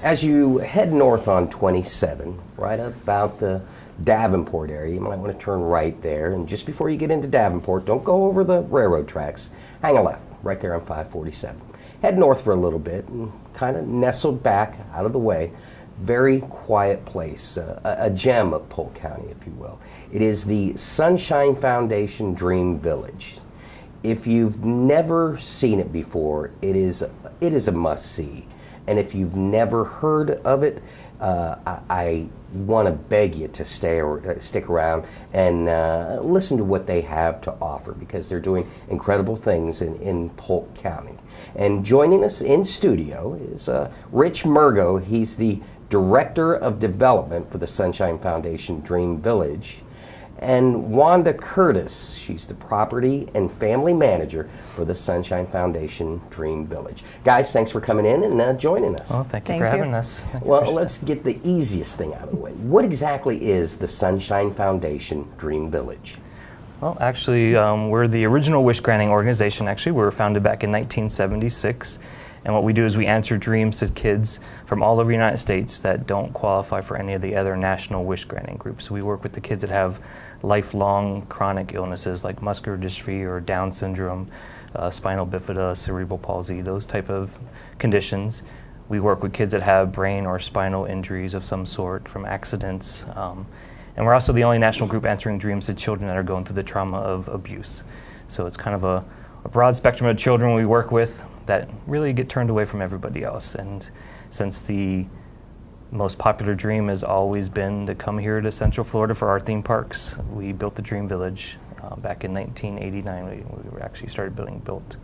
As you head north on 27, right about the Davenport area, you might want to turn right there. And just before you get into Davenport, don't go over the railroad tracks. Hang a left, right there on 547. Head north for a little bit and kind of nestled back out of the way. Very quiet place, a gem of Polk County, if you will. It is the Sunshine Foundation Dream Village. If you've never seen it before, it is a must-see. And if you've never heard of it, I want to beg you to stick around and listen to what they have to offer, because they're doing incredible things in Polk County. And joining us in studio is Rich Murgo. He's the Director of Development for the Sunshine Foundation Dream Village. And Wanda Curtis, she's the Property and Family Manager for the Sunshine Foundation Dream Village. Guys, thanks for coming in and joining us. Well, thank you for having us. Well, let's get the easiest thing out of the way. What exactly is the Sunshine Foundation Dream Village? Well, actually, we're the original wish-granting organization. Actually, we were founded back in 1976. And what we do is we answer dreams to kids from all over the United States that don't qualify for any of the other national wish-granting groups. We work with the kids that have lifelong chronic illnesses like muscular dystrophy or Down syndrome, spinal bifida, cerebral palsy, those type of conditions. We work with kids that have brain or spinal injuries of some sort from accidents. And we're also the only national group answering dreams to children that are going through the trauma of abuse. So it's kind of a broad spectrum of children we work with that really get turned away from everybody else. And since the most popular dream has always been to come here to Central Florida for our theme parks, we built the Dream Village back in 1989. We actually started built.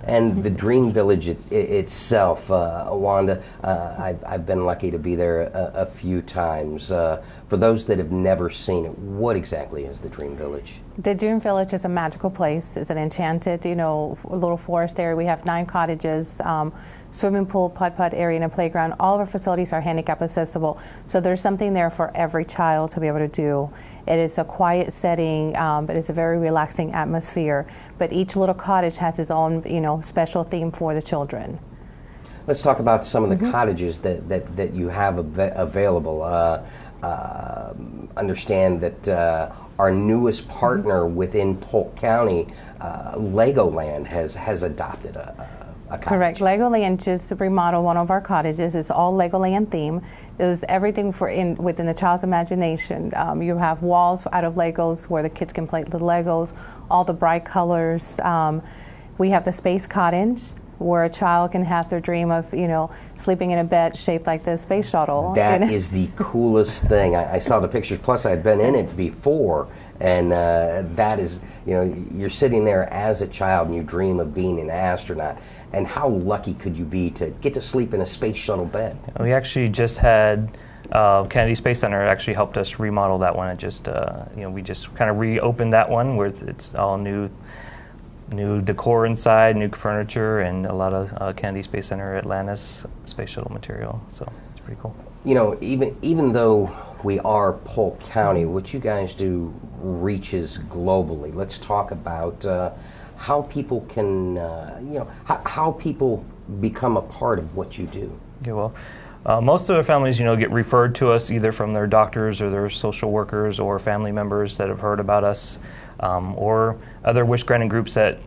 And the Dream Village itself, Wanda, I've been lucky to be there a few times. For those that have never seen it, what exactly is the Dream Village? The Dream Village is a magical place. It's an enchanted, little forest area. We have 9 cottages, swimming pool, putt-putt area, and a playground. All of our facilities are handicap accessible, so there's something there for every child to be able to do. It is a quiet setting, but it's a very relaxing atmosphere. But each little cottage has its own, special theme for the children. Let's talk about some of the cottages that you have available. Understand that our newest partner within Polk County, Legoland, has adopted a cottage. Correct. Legoland just remodeled one of our cottages. It's all Legoland theme. It was everything within the child's imagination. You have walls out of Legos where the kids can play with Legos, all the bright colors. We have the space cottage where a child can have their dream of, sleeping in a bed shaped like the space shuttle. That is the coolest thing. I saw the pictures, plus I had been in it before, and that is, you're sitting there as a child and you dream of being an astronaut. And how lucky could you be to get to sleep in a space shuttle bed? We actually just had Kennedy Space Center actually helped us remodel that one. It just, we just kind of reopened that one where it's all new decor inside, new furniture, and a lot of Kennedy Space Center Atlantis space shuttle material. So it's pretty cool. Even though we are Polk County, what you guys do reaches globally. Let's talk about how people can, how people become a part of what you do. Yeah, well, most of the families, get referred to us either from their doctors or their social workers or family members that have heard about us, or other wish-granting groups that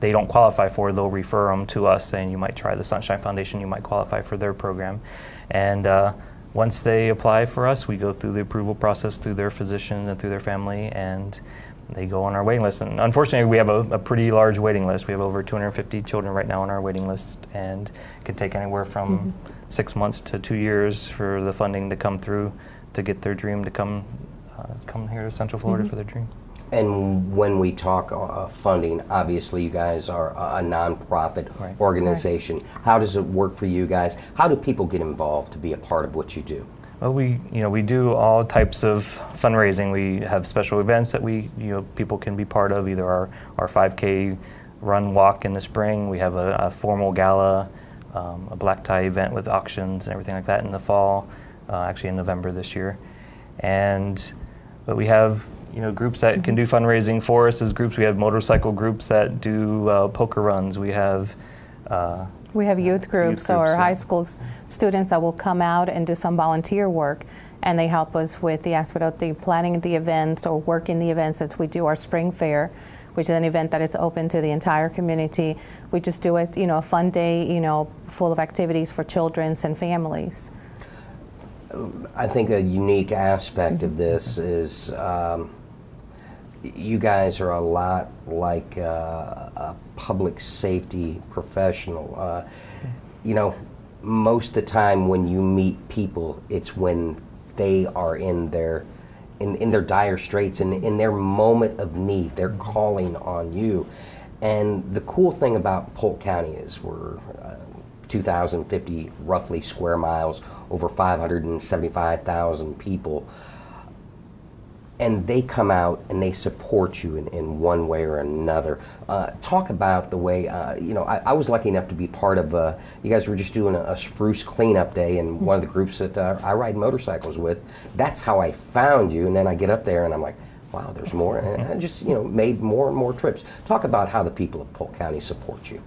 they don't qualify for. They'll refer them to us, saying you might try the Sunshine Foundation, you might qualify for their program. And once they apply for us, we go through the approval process through their physician and through their family, and they go on our waiting list. And unfortunately, we have a pretty large waiting list. We have over 250 children right now on our waiting list, and it can take anywhere from 6 months to 2 years for the funding to come through to get their dream to come here to Central Florida for their dream. And when we talk funding, obviously you guys are a nonprofit organization. Right. How does it work for you guys? How do people get involved to be a part of what you do? Well, we do all types of fundraising. We have special events that people can be part of, either our 5K run walk in the spring. We have a formal gala, a black tie event with auctions and everything like that in the fall, actually in November this year. But we have groups that can do fundraising for us as groups. We have motorcycle groups that do poker runs. We have We have youth groups or yeah. high school students that will come out and do some volunteer work, and they help us with the aspect of the planning of the events or working the events as we do our spring fair, which is an event that is open to the entire community. We just do it, a fun day, full of activities for children and families. I think a unique aspect of this is you guys are a lot like a public safety professional. Most of the time when you meet people, it's when they are in their dire straits and in their moment of need. They're calling on you. And the cool thing about Polk County is we're 2,050 roughly square miles, over 575,000 people. And they come out and they support you in one way or another. Talk about the way, I was lucky enough to be part of, you guys were just doing a spruce cleanup day, and one of the groups that I ride motorcycles with, that's how I found you. And then I get up there and I'm like, wow, there's more. And I just, made more and more trips. Talk about how the people of Polk County support you.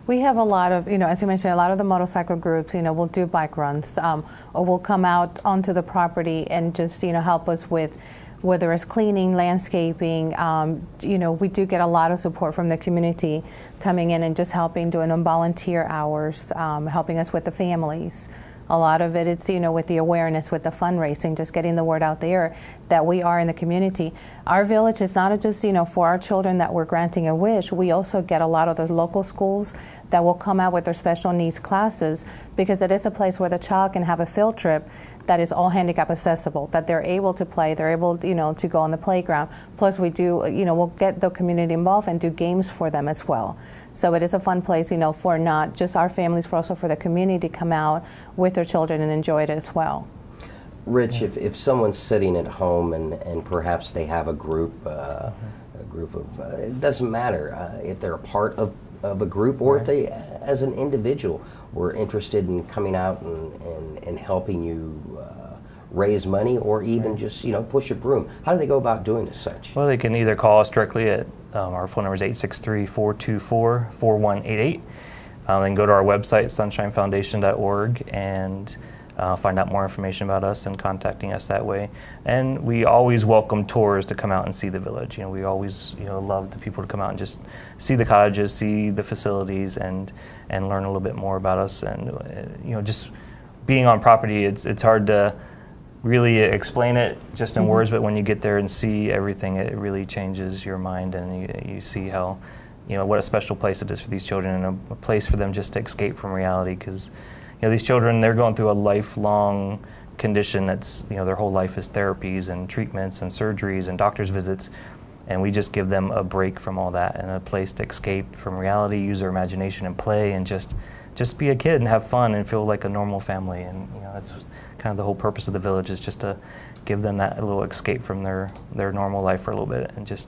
We have a lot of, as you mentioned, a lot of the motorcycle groups, will do bike runs, or will come out onto the property and just, help us with whether it's cleaning, landscaping. We do get a lot of support from the community coming in and just helping, doing volunteer hours, helping us with the families. A lot of it, it's, with the awareness, with the fundraising, just getting the word out there that we are in the community. Our village is not just, for our children that we're granting a wish. We also get a lot of the local schools that will come out with their special needs classes, because it is a place where the child can have a field trip that is all handicap accessible, that they're able to play, they're able, to go on the playground. Plus we do, we'll get the community involved and do games for them as well. So it is a fun place, for not just our families, but also for the community to come out with their children and enjoy it as well. Rich, if someone's sitting at home and perhaps they have a group of, it doesn't matter if they're a part of a group or if they, as an individual, were interested in coming out and helping you raise money or even just, push a broom. How do they go about doing as such? Well, they can either call us directly at our phone number is 863-424-4188. They can go to our website, sunshinefoundation.org, and find out more information about us and contacting us that way. And we always welcome tours to come out and see the village. We always love the people to come out and just see the cottages, see the facilities, and learn a little bit more about us. And just being on property, it's hard to really explain it just in words, but when you get there and see everything, it really changes your mind, and you see how, what a special place it is for these children, and a place for them just to escape from reality, because these children, they're going through a lifelong condition that's, their whole life is therapies and treatments and surgeries and doctor's visits, and we just give them a break from all that and a place to escape from reality, use their imagination and play, and just be a kid and have fun and feel like a normal family. And that's kind of the whole purpose of the village, is just to give them that little escape from their normal life for a little bit and just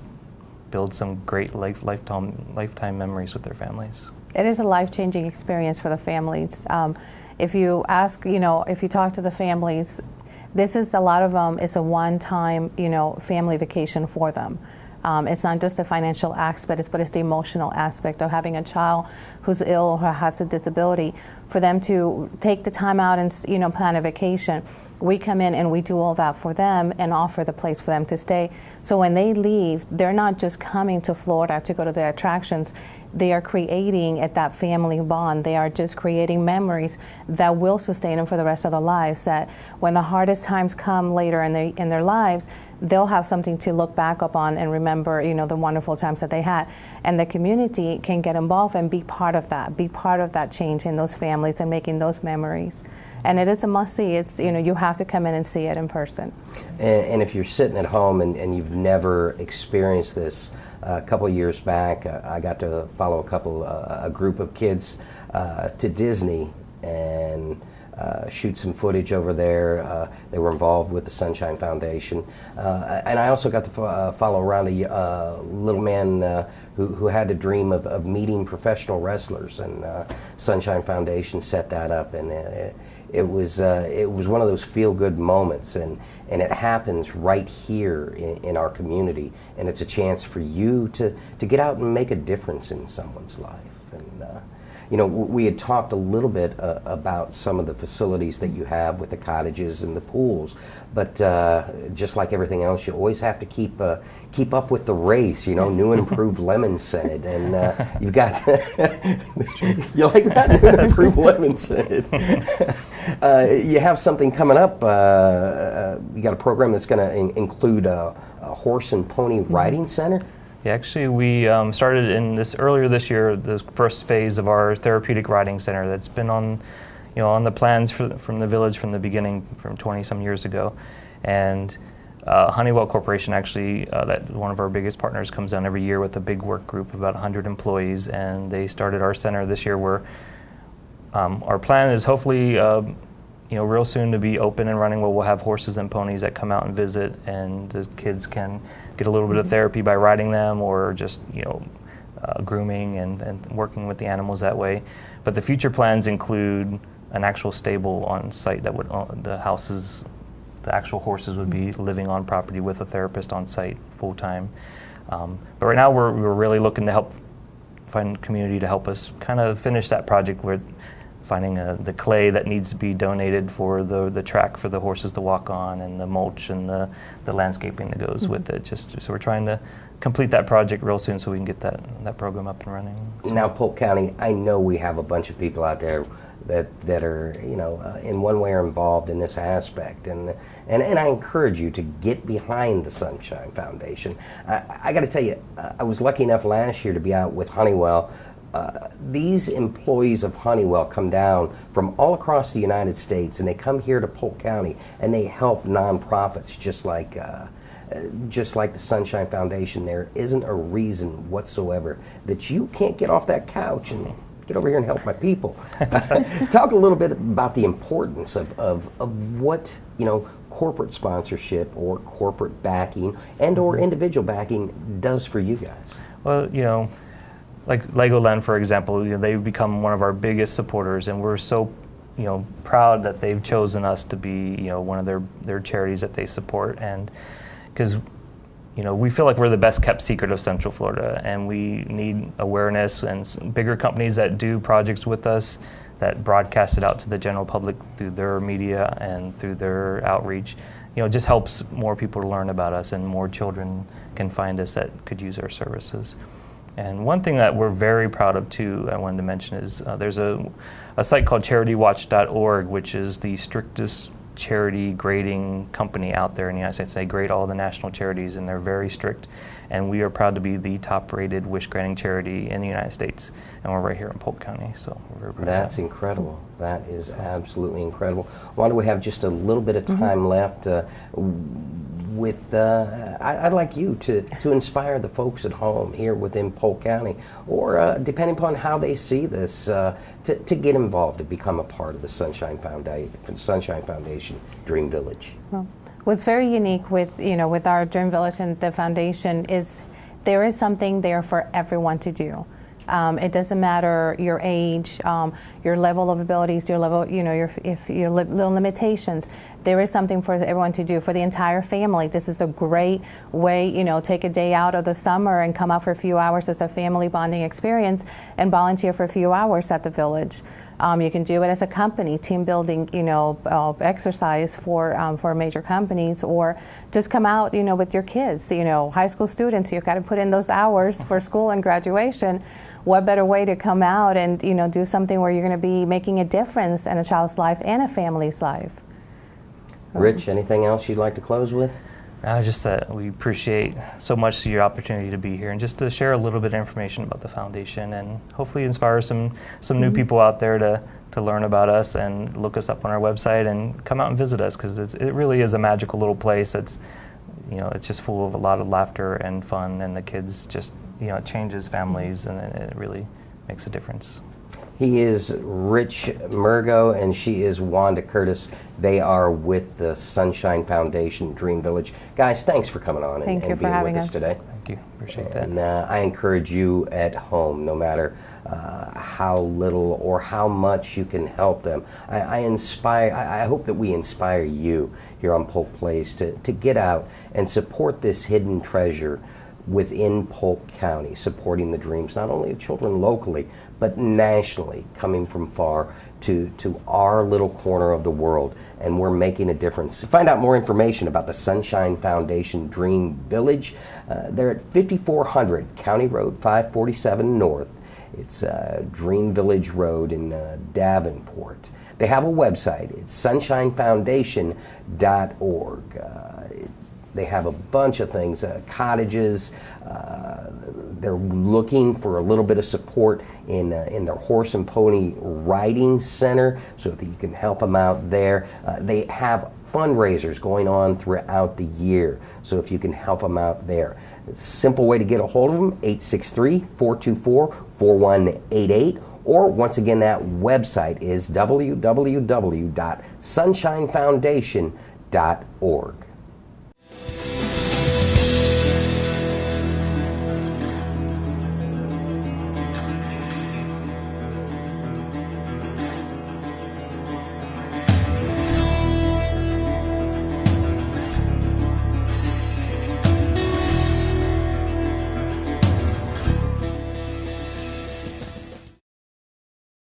build some great lifetime memories with their families. It is a life-changing experience for the families. If you ask, if you talk to the families, this is a lot of them, it's a one-time, family vacation for them. It's not just the financial aspect, but it's the emotional aspect of having a child who's ill or has a disability. For them to take the time out and plan a vacation, we come in and we do all that for them and offer the place for them to stay. So when they leave, they're not just coming to Florida to go to the attractions. They are creating that family bond. They are just creating memories that will sustain them for the rest of their lives, that when the hardest times come later in their lives, they'll have something to look back upon and remember, the wonderful times that they had. And the community can get involved and be part of that change in those families and making those memories. And it is a must-see. It's, you have to come in and see it in person. And if you're sitting at home and you've never experienced this, a couple of years back, I got to follow a group of kids to Disney and shoot some footage over there. They were involved with the Sunshine Foundation. And I also got to follow around a little man who had a dream of meeting professional wrestlers, and Sunshine Foundation set that up, and it was one of those feel-good moments, and it happens right here in our community, and it's a chance for you to get out and make a difference in someone's life. And You know, we had talked a little bit about some of the facilities that you have with the cottages and the pools, but just like everything else, you always have to keep up with the race. You know, new and improved lemon scented, and you've got you like that, new and improved lemon scented. You have something coming up. You got a program that's going to include a horse and pony riding center. Yeah, actually, we started earlier this year, the first phase of our therapeutic riding center that's been on the plans from the village from the beginning, from 20-some years ago. And Honeywell Corporation, actually, that one of our biggest partners, comes down every year with a big work group of about 100 employees, and they started our center this year where our plan is hopefully real soon to be open and running, where we'll have horses and ponies that come out and visit, and the kids can get a little bit of therapy by riding them, or just grooming and working with the animals that way. But the future plans include an actual stable on site that would the actual horses would be living on property with a therapist on site full time. But right now we're really looking to find community to help us kind of finish that project. We're finding the clay that needs to be donated for the track for the horses to walk on, and the mulch and the landscaping that goes with it. So we're trying to complete that project real soon so we can get that program up and running. Now, Polk County, I know we have a bunch of people out there that are in one way or involved in this aspect, and I encourage you to get behind the Sunshine Foundation. I got to tell you, I was lucky enough last year to be out with Honeywell. These employees of Honeywell come down from all across the United States, and they come here to Polk County, and they help nonprofits just like the Sunshine Foundation. There isn't a reason whatsoever that you can't get off that couch and get over here and help my people. Talk a little bit about the importance of what corporate sponsorship or corporate backing and or individual backing does for you guys. Well, like Legoland, for example, they've become one of our biggest supporters, and we're so proud that they've chosen us to be one of their charities that they support. And because we feel like we're the best kept secret of Central Florida, and we need awareness, and bigger companies that do projects with us, that broadcast it out to the general public through their media and through their outreach, just helps more people to learn about us, and more children can find us that could use our services. And one thing that we're very proud of too, I wanted to mention, is there's a site called CharityWatch.org, which is the strictest charity grading company out there in the United States. They grade all the national charities, and they're very strict. And we are proud to be the top-rated wish granting charity in the United States, and we're right here in Polk County. So we're very proud. That's incredible. That is absolutely incredible. Why do we have just a little bit of time left? I'd like you to inspire the folks at home here within Polk County, or depending upon how they see this, to get involved, to become a part of the Sunshine Foundation Dream Village. Well, what's very unique with our Dream Village and the foundation is there is something there for everyone to do. It doesn't matter your age, your level of abilities, your level, your limitations. There is something for everyone to do. For the entire family, this is a great way. Take a day out of the summer and come out for a few hours as a family bonding experience, and volunteer for a few hours at the village. You can do it as a company, team building, exercise for major companies, or just come out, with your kids. High school students, you've got to put in those hours for school and graduation. What better way to come out and do something where you're going to be making a difference in a child's life and a family's life? Rich, anything else you'd like to close with? Just that we appreciate so much your opportunity to be here, and just to share a little bit of information about the foundation, and hopefully inspire some new people out there to learn about us and look us up on our website and come out and visit us, because it really is a magical little place. It's just full of a lot of laughter and fun, and the kids just it changes families, and it really makes a difference. He is Rich Murgo, and she is Wanda Curtis. They are with the Sunshine Foundation Dream Village. Guys, thanks for coming on and being with us today. Thank you. Appreciate that. And I encourage you at home, no matter how little or how much you can help them. I hope that we inspire you here on Polk Place to get out and support this hidden treasure within Polk County, supporting the dreams not only of children locally, but nationally, coming from far to our little corner of the world, and we're making a difference. To find out more information about the Sunshine Foundation Dream Village, they're at 5400 County Road 547 North. It's Dream Village Road in Davenport. They have a website. It's sunshinefoundation.org. They have a bunch of things, cottages. They're looking for a little bit of support in their horse and pony riding center, so that you can help them out there. They have fundraisers going on throughout the year, so if you can help them out there. A simple way to get a hold of them, 863-424-4188. Or once again, that website is www.sunshinefoundation.org.